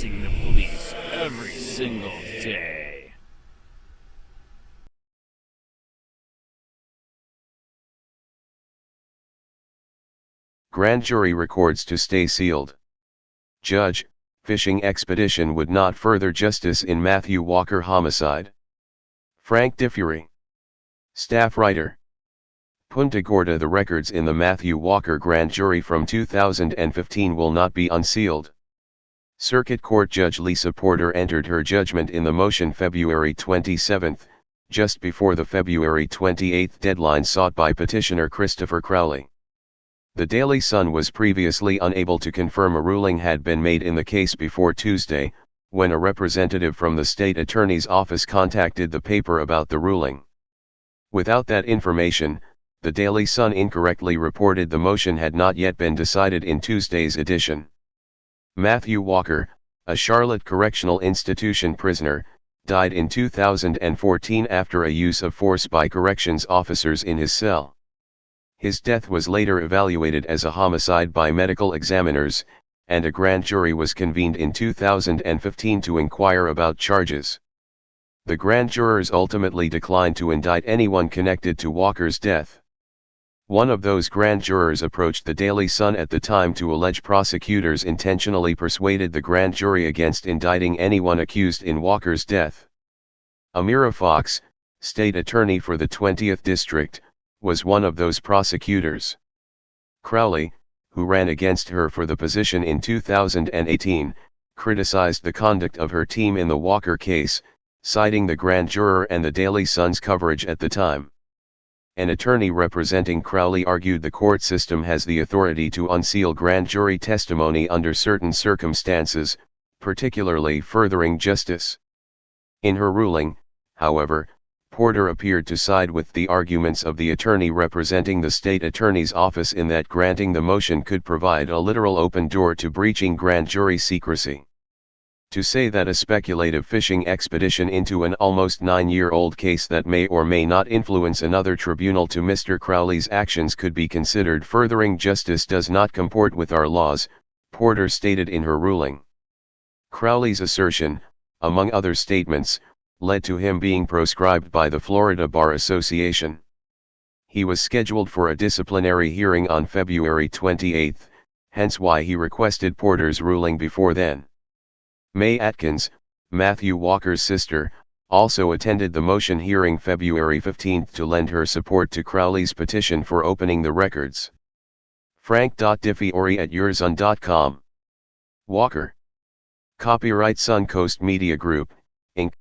harassing the police every single day. Grand jury records to stay sealed. Judge, fishing expedition would not further justice in Matthew Walker homicide. Frank DeFury. Staff writer. Punta Gorda. The records in the Matthew Walker grand jury from 2015 will not be unsealed. Circuit Court Judge Lisa Porter entered her judgment in the motion February 27, just before the February 28 deadline sought by petitioner Christopher Crowley. The Daily Sun was previously unable to confirm a ruling had been made in the case before Tuesday, when a representative from the state attorney's office contacted the paper about the ruling. Without that information, the Daily Sun incorrectly reported the motion had not yet been decided in Tuesday's edition. Matthew Walker, a Charlotte Correctional Institution prisoner, died in 2014 after a use of force by corrections officers in his cell. His death was later evaluated as a homicide by medical examiners, and a grand jury was convened in 2015 to inquire about charges. The grand jurors ultimately declined to indict anyone connected to Walker's death. One of those grand jurors approached the Daily Sun at the time to allege prosecutors intentionally persuaded the grand jury against indicting anyone accused in Walker's death. Amira Fox, state attorney for the 20th District, was one of those prosecutors. Crowley, who ran against her for the position in 2018, criticized the conduct of her team in the Walker case, citing the grand juror and the Daily Sun's coverage at the time. An attorney representing Crowley argued the court system has the authority to unseal grand jury testimony under certain circumstances, particularly furthering justice. In her ruling, however, Porter appeared to side with the arguments of the attorney representing the state attorney's office in that granting the motion could provide a literal open door to breaching grand jury secrecy. To say that a speculative fishing expedition into an almost 9-year-old case that may or may not influence another tribunal to Mr. Crowley's actions could be considered furthering justice does not comport with our laws, Porter stated in her ruling. Crowley's assertion, among other statements, led to him being proscribed by the Florida Bar Association. He was scheduled for a disciplinary hearing on February 28, hence why he requested Porter's ruling before then. May Atkins, Matthew Walker's sister, also attended the motion hearing February 15 to lend her support to Crowley's petition for opening the records. Frank.DeFiore@YourSun.com. Walker. Copyright Suncoast Media Group, Inc.